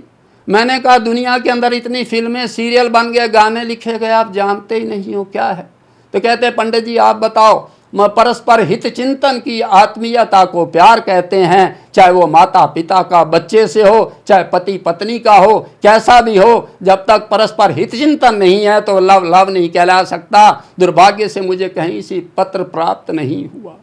मैंने कहा दुनिया के अंदर इतनी फिल्में सीरियल बन गए, गाने लिखे गए, आप जानते ही नहीं हो क्या है। तो कहते हैं पंडित जी आप बताओ। परस्पर हित चिंतन की आत्मीयता को प्यार कहते हैं, चाहे वो माता पिता का बच्चे से हो, चाहे पति पत्नी का हो, कैसा भी हो। जब तक परस्पर हित चिंतन नहीं है तो लव नहीं कहला सकता। दुर्भाग्य से मुझे कहीं से पत्र प्राप्त नहीं हुआ।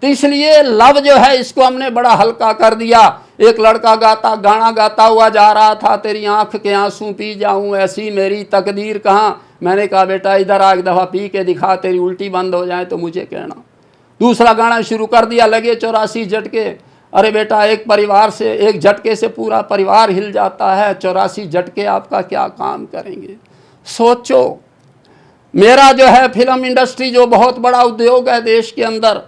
तो इसलिए लव जो है इसको हमने बड़ा हल्का कर दिया। एक लड़का गाना गाता हुआ जा रहा था, तेरी आंख के आंसू पी जाऊं ऐसी मेरी तकदीर कहाँ। मैंने कहा बेटा इधर आ, एक दफ़ा पी के दिखा, तेरी उल्टी बंद हो जाए तो मुझे कहना। दूसरा गाना शुरू कर दिया, लगे 84 झटके। अरे बेटा एक परिवार से, एक झटके से पूरा परिवार हिल जाता है, 84 झटके आपका क्या काम करेंगे। सोचो, मेरा जो है फिल्म इंडस्ट्री जो बहुत बड़ा उद्योग है देश के अंदर,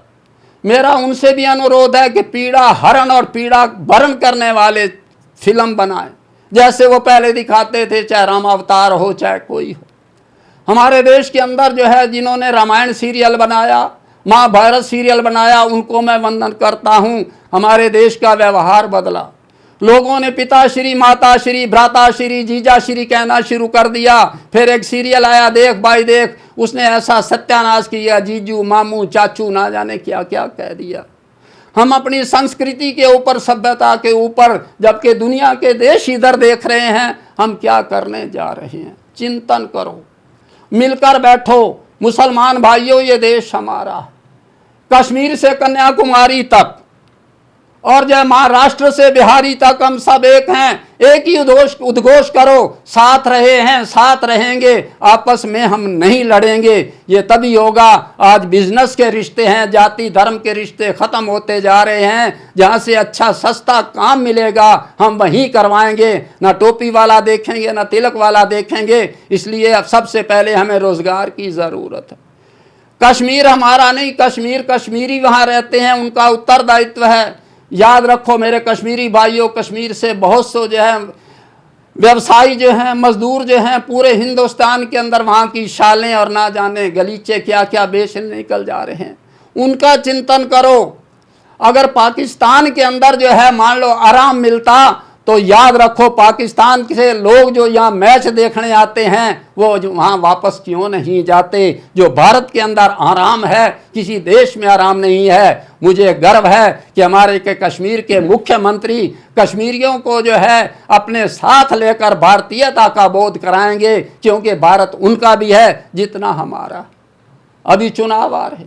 मेरा उनसे भी अनुरोध है कि पीड़ा हरण और पीड़ा भरण करने वाले फिल्म बनाएं, जैसे वो पहले दिखाते थे, चाहे राम अवतार हो चाहे कोई हो। हमारे देश के अंदर जो है जिन्होंने रामायण सीरियल बनाया, महाभारत सीरियल बनाया, उनको मैं वंदन करता हूँ। हमारे देश का व्यवहार बदला, लोगों ने पिताश्री, माताश्री, भ्राताश्री, जीजाश्री कहना शुरू कर दिया। फिर एक सीरियल आया देख भाई देख, उसने ऐसा सत्यानाश किया, जीजू मामू चाचू ना जाने क्या क्या कह दिया। हम अपनी संस्कृति के ऊपर, सभ्यता के ऊपर, जबकि दुनिया के देश इधर देख रहे हैं, हम क्या करने जा रहे हैं। चिंतन करो, मिलकर बैठो। मुसलमान भाइयों, ये देश हमारा, कश्मीर से कन्याकुमारी तक और जय महाराष्ट्र से बिहारी तक हम सब एक हैं। एक ही उद्घोष करो, साथ रहे हैं, साथ रहेंगे, आपस में हम नहीं लड़ेंगे। ये तभी होगा। आज बिजनेस के रिश्ते हैं, जाति धर्म के रिश्ते खत्म होते जा रहे हैं। जहाँ से अच्छा सस्ता काम मिलेगा हम वहीं करवाएंगे, ना टोपी वाला देखेंगे ना तिलक वाला देखेंगे। इसलिए अब सबसे पहले हमें रोजगार की ज़रूरत है। कश्मीर हमारा नहीं, कश्मीर कश्मीरी वहाँ रहते हैं, उनका उत्तरदायित्व है। याद रखो मेरे कश्मीरी भाइयों, कश्मीर से बहुत से जो है व्यवसायी जो हैं, मजदूर जो हैं, पूरे हिंदुस्तान के अंदर वहाँ की शालें और ना जाने गलीचे क्या क्या बेचने निकल जा रहे हैं। उनका चिंतन करो। अगर पाकिस्तान के अंदर जो है मान लो आराम मिलता, तो याद रखो पाकिस्तान से लोग जो यहाँ मैच देखने आते हैं वो जो वहाँ वापस क्यों नहीं जाते। जो भारत के अंदर आराम है, किसी देश में आराम नहीं है। मुझे गर्व है कि हमारे के कश्मीर के मुख्यमंत्री कश्मीरियों को जो है अपने साथ लेकर भारतीयता का बोध कराएंगे, क्योंकि भारत उनका भी है जितना हमारा। अभी चुनाव आ रहे,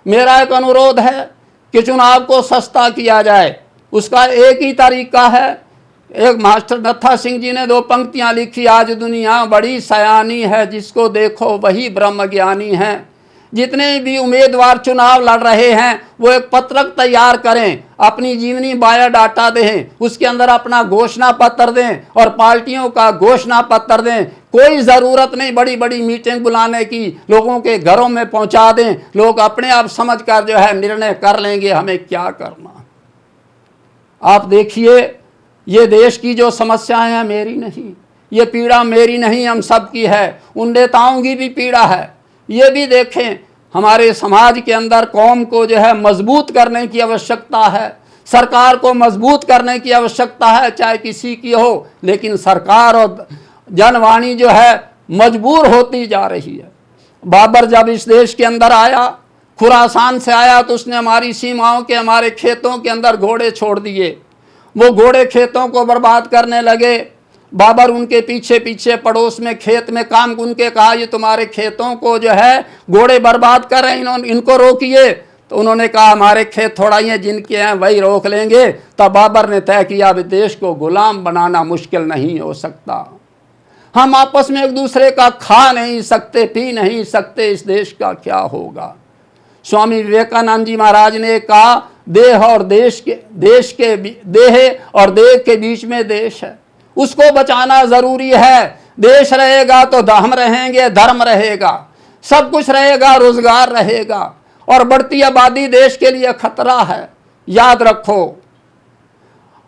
मेरा एक अनुरोध है कि चुनाव को सस्ता किया जाए। उसका एक ही तरीका है। एक मास्टर नत्था सिंह जी ने 2 पंक्तियां लिखी, आज दुनिया बड़ी सयानी है, जिसको देखो वही ब्रह्म ज्ञानी है। जितने भी उम्मीदवार चुनाव लड़ रहे हैं वो एक पत्रक तैयार करें, अपनी जीवनी बायोडाटा दें, उसके अंदर अपना घोषणा पत्र दें और पार्टियों का घोषणा पत्र दें। कोई ज़रूरत नहीं बड़ी बड़ी मीटिंग बुलाने की, लोगों के घरों में पहुंचा दें। लोग अपने आप समझ कर जो है निर्णय कर लेंगे हमें क्या करना। आप देखिए, ये देश की जो समस्याएं हैं मेरी नहीं, ये पीड़ा मेरी नहीं, हम सब की है। उन नेताओं की भी पीड़ा है। ये भी देखें, हमारे समाज के अंदर कौम को जो है मजबूत करने की आवश्यकता है, सरकार को मजबूत करने की आवश्यकता है, चाहे किसी की हो। लेकिन सरकार और जनवाणी जो है मजबूर होती जा रही है। बाबर जब इस देश के अंदर आया, खुरासान से आया, तो उसने हमारी सीमाओं के, हमारे खेतों के अंदर घोड़े छोड़ दिए। वो घोड़े खेतों को बर्बाद करने लगे। बाबर उनके पीछे पीछे पड़ोस में खेत में काम, उनके कहा ये तुम्हारे खेतों को जो है घोड़े बर्बाद कर रहे हैं, इनको रोकिए। तो उन्होंने कहा हमारे खेत थोड़ा ही हैं, जिनके हैं वही रोक लेंगे। तब बाबर ने तय किया अब देश को गुलाम बनाना मुश्किल नहीं हो सकता। हम आपस में एक दूसरे का खा नहीं सकते, पी नहीं सकते, इस देश का क्या होगा। स्वामी विवेकानंद जी महाराज ने कहा देह और देश के देह और देह के बीच में देश है, उसको बचाना जरूरी है। देश रहेगा तो हम रहेंगे, धर्म रहेगा, सब कुछ रहेगा, रोजगार रहेगा। और बढ़ती आबादी देश के लिए खतरा है। याद रखो,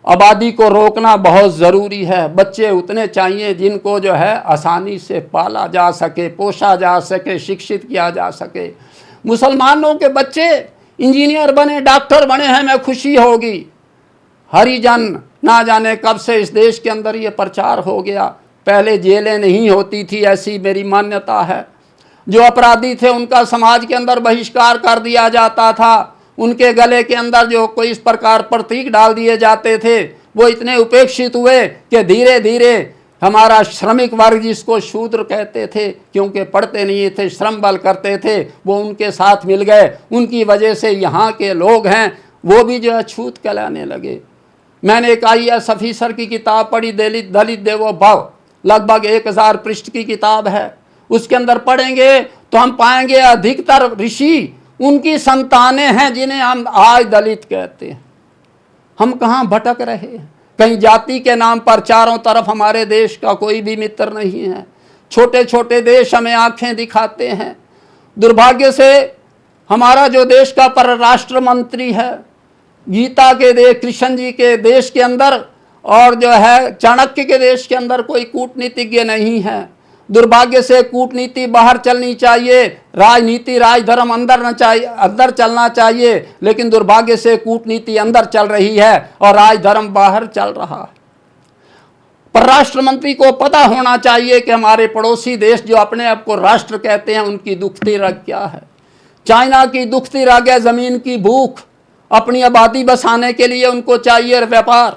आबादी को रोकना बहुत ज़रूरी है। बच्चे उतने चाहिए जिनको जो है आसानी से पाला जा सके, पोषा जा सके, शिक्षित किया जा सके। मुसलमानों के बच्चे इंजीनियर बने, डॉक्टर बने हैं, मैं खुशी होगी। हरिजन ना जाने कब से इस देश के अंदर ये प्रचार हो गया। पहले जेलें नहीं होती थी, ऐसी मेरी मान्यता है। जो अपराधी थे उनका समाज के अंदर बहिष्कार कर दिया जाता था। उनके गले के अंदर जो कोई इस प्रकार प्रतीक डाल दिए जाते थे, वो इतने उपेक्षित हुए कि धीरे धीरे हमारा श्रमिक वर्ग, जिसको शूद्र कहते थे क्योंकि पढ़ते नहीं थे, श्रम बल करते थे, वो उनके साथ मिल गए। उनकी वजह से यहाँ के लोग हैं वो भी जो है छूत कहलाने लगे। मैंने एक IAS ऑफिसर की किताब पढ़ी, दलित देवो भव, लगभग 1000 पृष्ठ की किताब है। उसके अंदर पढ़ेंगे तो हम पाएंगे अधिकतर ऋषि उनकी संतानें हैं जिन्हें हम आज दलित कहते हैं। हम कहाँ भटक रहे हैं? कहीं जाति के नाम पर चारों तरफ हमारे देश का कोई भी मित्र नहीं है। छोटे छोटे देश हमें आंखें दिखाते हैं। दुर्भाग्य से हमारा जो देश का परराष्ट्र मंत्री है, गीता के देश, कृष्ण जी के देश के अंदर और जो है चाणक्य के देश के अंदर कोई कूटनीतिज्ञ नहीं है। दुर्भाग्य से कूटनीति बाहर चलनी चाहिए, राजनीति राजधर्म अंदर चलना चाहिए, लेकिन दुर्भाग्य से कूटनीति अंदर चल रही है और राजधर्म बाहर चल रहा है। परराष्ट्र मंत्री को पता होना चाहिए कि हमारे पड़ोसी देश जो अपने आप को राष्ट्र कहते हैं, उनकी दुखती रग क्या है। चाइना की दुखती रग है ज़मीन की भूख। अपनी आबादी बसाने के लिए उनको चाहिए व्यापार,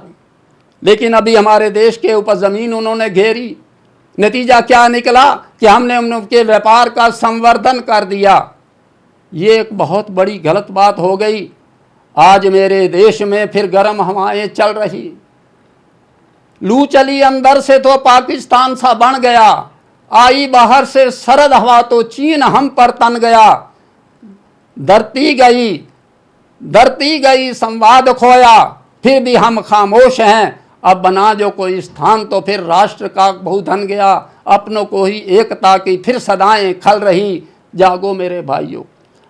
लेकिन अभी हमारे देश के ऊपर ज़मीन उन्होंने घेरी। नतीजा क्या निकला कि हमने उनके व्यापार का संवर्धन कर दिया। ये एक बहुत बड़ी गलत बात हो गई। आज मेरे देश में फिर गर्म हवाएं चल रही। लू चली अंदर से तो पाकिस्तान सा बन गया, आई बाहर से सरद हवा तो चीन हम पर तन गया। धरती गई संवाद खोया, फिर भी हम खामोश हैं। अब बना जो कोई स्थान तो फिर राष्ट्र का बहुधन गया। अपनों को ही एकता की फिर सदाएं खल रही। जागो मेरे भाइयों।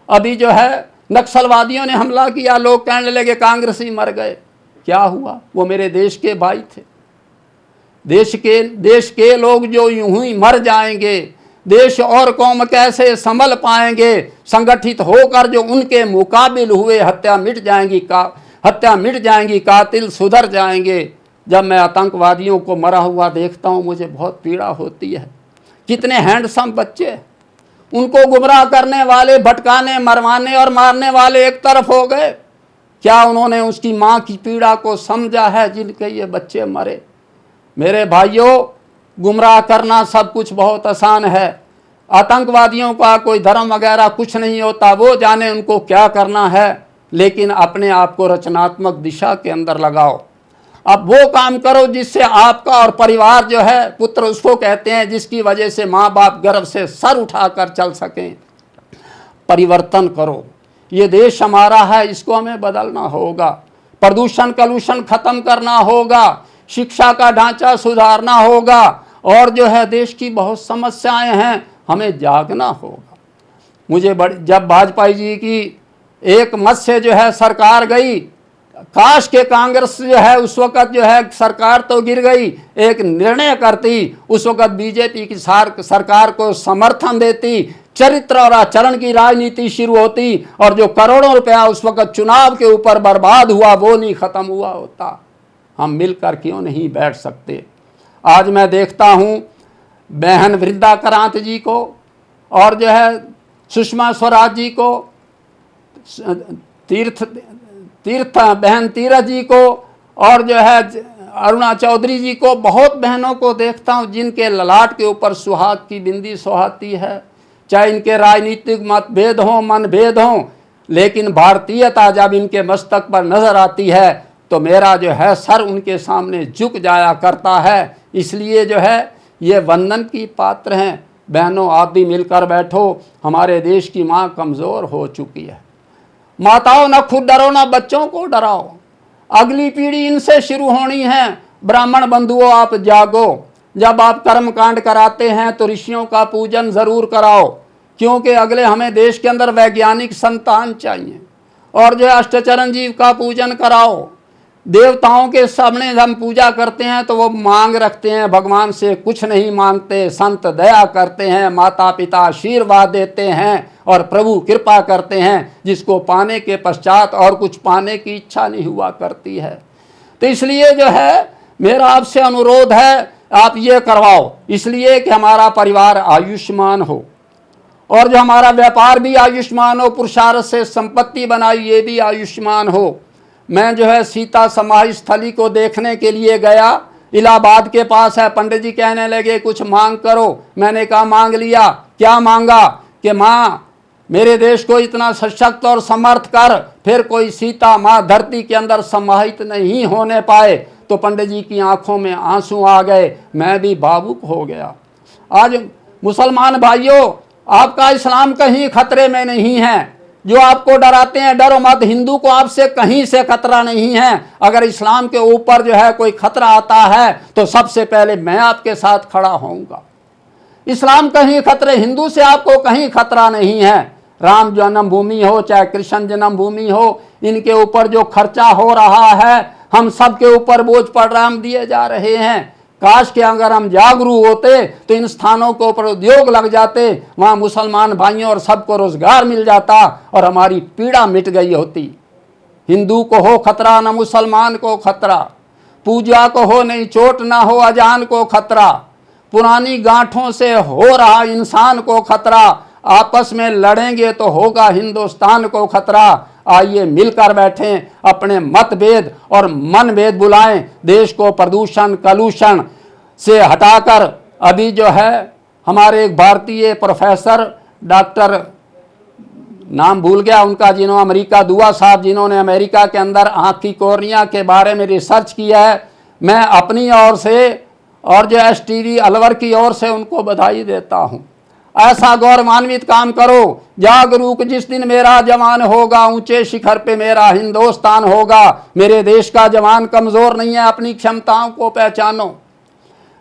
अभी जो है नक्सलवादियों ने हमला किया, लोग कहने लगे कांग्रेसी मर गए। क्या हुआ? वो मेरे देश के भाई थे। देश के लोग जो यूं ही मर जाएंगे, देश और कौम कैसे संभल पाएंगे? संगठित होकर जो उनके मुकाबिल हुए, हत्या मिट जाएंगी, कातिल सुधर जाएंगे। जब मैं आतंकवादियों को मरा हुआ देखता हूँ मुझे बहुत पीड़ा होती है। कितने हैंडसम बच्चे, उनको गुमराह करने वाले, भटकाने, मरवाने और मारने वाले एक तरफ हो गए। क्या उन्होंने उसकी माँ की पीड़ा को समझा है जिनके ये बच्चे मरे? मेरे भाइयों, गुमराह करना सब कुछ बहुत आसान है। आतंकवादियों का कोई धर्म वगैरह कुछ नहीं होता, वो जाने उनको क्या करना है, लेकिन अपने आप को रचनात्मक दिशा के अंदर लगाओ। अब वो काम करो जिससे आपका और परिवार जो है, पुत्र उसको कहते हैं जिसकी वजह से माँ बाप गर्व से सर उठाकर चल सकें। परिवर्तन करो। ये देश हमारा है, इसको हमें बदलना होगा। प्रदूषण कलुषण खत्म करना होगा, शिक्षा का ढांचा सुधारना होगा, और जो है देश की बहुत समस्याएं हैं, हमें जागना होगा। मुझे जब वाजपेयी जी की एक मत से जो है सरकार गई, काश के कांग्रेस जो है उस वक़्त जो है सरकार तो गिर गई, एक निर्णय करती, उस वक़्त बीजेपी की सरकार को समर्थन देती, चरित्र और आचरण की राजनीति शुरू होती, और जो करोड़ों रुपया उस वक़्त चुनाव के ऊपर बर्बाद हुआ वो नहीं ख़त्म हुआ होता। हम मिलकर क्यों नहीं बैठ सकते? आज मैं देखता हूँ बहन वृंदा करांत जी को और जो है सुषमा स्वराज जी को, बहन तीरथ जी को, और जो है अरुणा चौधरी जी को, बहुत बहनों को देखता हूँ जिनके ललाट के ऊपर सुहाग की बिंदी सुहाती है। चाहे इनके राजनीतिक मतभेद हों, मनभेद हों, लेकिन भारतीयता जब इनके मस्तक पर नजर आती है तो मेरा जो है सर उनके सामने झुक जाया करता है। इसलिए जो है ये वंदन की पात्र हैं। बहनों, आप भी मिलकर बैठो। हमारे देश की माँ कमज़ोर हो चुकी है। माताओं, न खुद डरो न बच्चों को डराओ। अगली पीढ़ी इनसे शुरू होनी है। ब्राह्मण बंधुओं, आप जागो। जब आप कर्म कांड कराते हैं तो ऋषियों का पूजन ज़रूर कराओ, क्योंकि अगले हमें देश के अंदर वैज्ञानिक संतान चाहिए। और जो है अष्टचरण जीव का पूजन कराओ। देवताओं के सामने हम पूजा करते हैं तो वो मांग रखते हैं, भगवान से कुछ नहीं मांगते। संत दया करते हैं, माता पिता आशीर्वाद देते हैं और प्रभु कृपा करते हैं, जिसको पाने के पश्चात और कुछ पाने की इच्छा नहीं हुआ करती है। तो इसलिए जो है मेरा आपसे अनुरोध है, आप ये करवाओ, इसलिए कि हमारा परिवार आयुष्मान हो और जो हमारा व्यापार भी आयुष्मान हो, पुरुषार्थ से संपत्ति बनाई ये भी आयुष्मान हो। मैं जो है सीता समाधि स्थली को देखने के लिए गया, इलाहाबाद के पास है। पंडित जी कहने लगे कुछ मांग करो। मैंने कहा मांग लिया। क्या मांगा कि माँ मेरे देश को इतना सशक्त और समर्थ कर, फिर कोई सीता माँ धरती के अंदर समाहित नहीं होने पाए। तो पंडित जी की आंखों में आंसू आ गए, मैं भी भावुक हो गया। आज मुसलमान भाइयों, आपका इस्लाम कहीं खतरे में नहीं है। जो आपको डराते हैं डरो मत, हिंदू को आपसे कहीं से खतरा नहीं है। अगर इस्लाम के ऊपर जो है कोई खतरा आता है तो सबसे पहले मैं आपके साथ खड़ा होऊंगा। इस्लाम कहीं खतरे, हिंदू से आपको कहीं खतरा नहीं है। राम जन्मभूमि हो चाहे कृष्ण जन्मभूमि हो, इनके ऊपर जो खर्चा हो रहा है, हम सब के ऊपर बोझ परिणाम दिए जा रहे हैं। काश के अगर हम जागरूक होते तो इन स्थानों के ऊपर उद्योग लग जाते, वहाँ मुसलमान भाइयों और सबको रोजगार मिल जाता और हमारी पीड़ा मिट गई होती। हिंदू को हो खतरा न मुसलमान को खतरा, पूजा को हो नहीं चोट ना हो अजान को खतरा, पुरानी गांठों से हो रहा इंसान को खतरा, आपस में लड़ेंगे तो होगा हिंदुस्तान को खतरा। आइए मिलकर बैठें, अपने मतभेद और मनभेद बुलाएं, देश को प्रदूषण कलुषण से हटाकर। अभी जो है हमारे एक भारतीय प्रोफेसर, डॉक्टर नाम भूल गया उनका, जिन्होंने अमेरिका, दुआ साहब, जिन्होंने अमेरिका के अंदर आँख की कोर्निया के बारे में रिसर्च किया है, मैं अपनी ओर से और जो STV अलवर की ओर से उनको बधाई देता हूँ। ऐसा गौरवान्वित काम करो। जागरूक जिस दिन मेरा जवान होगा, ऊंचे शिखर पे मेरा हिंदुस्तान होगा। मेरे देश का जवान कमजोर नहीं है, अपनी क्षमताओं को पहचानो।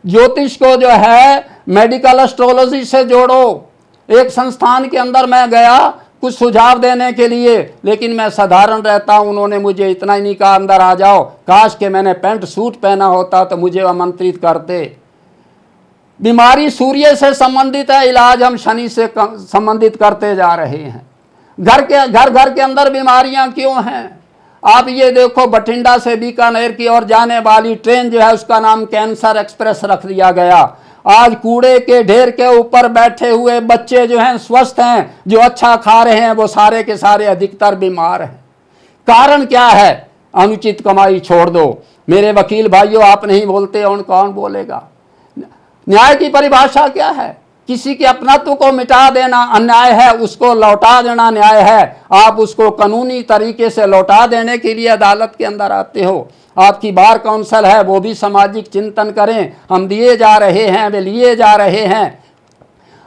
ज्योतिष को जो है मेडिकल एस्ट्रोलॉजी से जोड़ो। एक संस्थान के अंदर मैं गया कुछ सुझाव देने के लिए, लेकिन मैं साधारण रहता हूं। उन्होंने मुझे इतना ही नहीं कहा अंदर आ जाओ, काश के मैंने पैंट सूट पहना होता तो मुझे आमंत्रित करते। बीमारी सूर्य से संबंधित है, इलाज हम शनि से संबंधित करते जा रहे हैं। घर के अंदर बीमारियां क्यों हैं? आप ये देखो, बठिंडा से बीकानेर की ओर जाने वाली ट्रेन जो है उसका नाम कैंसर एक्सप्रेस रख दिया गया। आज कूड़े के ढेर के ऊपर बैठे हुए बच्चे जो हैं स्वस्थ हैं, जो अच्छा खा रहे हैं, वो सारे के सारे अधिकतर बीमार हैं। कारण क्या है? अनुचित कमाई छोड़ दो। मेरे वकील भाइयों, आप नहीं बोलते और कौन बोलेगा? न्याय की परिभाषा क्या है? किसी के अपनत्व को मिटा देना अन्याय है, उसको लौटा देना न्याय है। आप उसको कानूनी तरीके से लौटा देने के लिए अदालत के अंदर आते हो। आपकी बार काउंसिल है, वो भी सामाजिक चिंतन करें। हम दिए जा रहे हैं, वे लिए जा रहे हैं।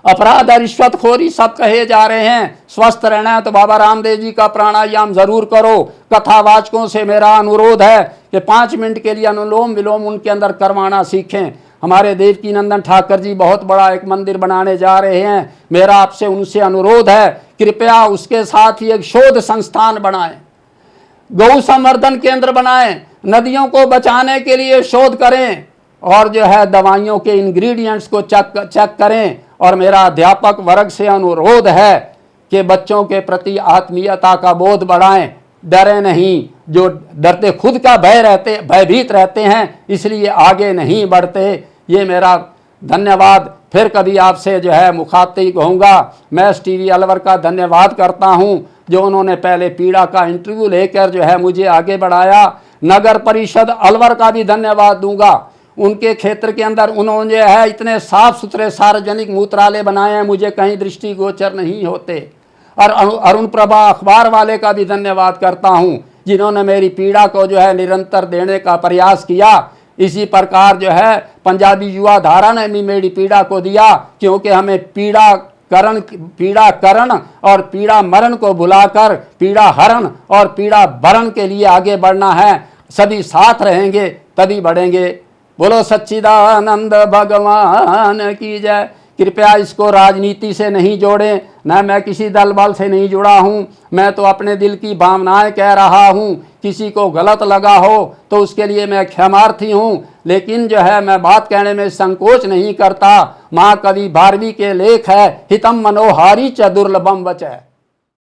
अपराध और रिश्वतखोरी सब कहे जा रहे हैं। स्वस्थ रहना है तो बाबा रामदेव जी का प्राणायाम जरूर करो। कथावाचकों से मेरा अनुरोध है कि 5 मिनट के लिए अनुलोम विलोम उनके अंदर करवाना सीखें। हमारे देवकी नंदन ठाकर जी बहुत बड़ा एक मंदिर बनाने जा रहे हैं। मेरा आपसे उनसे अनुरोध है, कृपया उसके साथ ही एक शोध संस्थान बनाएं, गौ संवर्धन केंद्र बनाएं, नदियों को बचाने के लिए शोध करें और जो है दवाइयों के इंग्रेडिएंट्स को चेक करें। और मेरा अध्यापक वर्ग से अनुरोध है कि बच्चों के प्रति आत्मीयता का बोध बढ़ाएं, डरे नहीं। जो डरते खुद का भयभीत रहते हैं, इसलिए आगे नहीं बढ़ते। ये मेरा धन्यवाद। फिर कभी आपसे जो है मुखातिब होऊंगा। मैं STV अलवर का धन्यवाद करता हूं, जो उन्होंने पहले पीड़ा का इंटरव्यू लेकर जो है मुझे आगे बढ़ाया। नगर परिषद अलवर का भी धन्यवाद दूंगा। उनके क्षेत्र के अंदर उन्होंने जो है इतने साफ सुथरे सार्वजनिक मूत्रालय बनाए हैं, मुझे कहीं दृष्टिगोचर नहीं होते। और अरुण प्रभा अखबार वाले का भी धन्यवाद करता हूं, जिन्होंने मेरी पीड़ा को जो है निरंतर देने का प्रयास किया। इसी प्रकार जो है पंजाबी युवा धारा ने भी मेरी पीड़ा को दिया, क्योंकि हमें पीड़ा करण और पीड़ा मरण को भुलाकर पीड़ा हरण और पीड़ा भरण के लिए आगे बढ़ना है। सभी साथ रहेंगे तभी बढ़ेंगे। बोलो सच्चिदानंद भगवान की जय। कृपया इसको राजनीति से नहीं जोड़ें, न मैं किसी दल बल से नहीं जुड़ा हूं। मैं तो अपने दिल की भावनाएं कह रहा हूं। किसी को गलत लगा हो तो उसके लिए मैं क्षमार्थी हूं, लेकिन जो है मैं बात कहने में संकोच नहीं करता। महाकवि भारवी के लेख है, हितम मनोहारी च दुर्लभम वचः।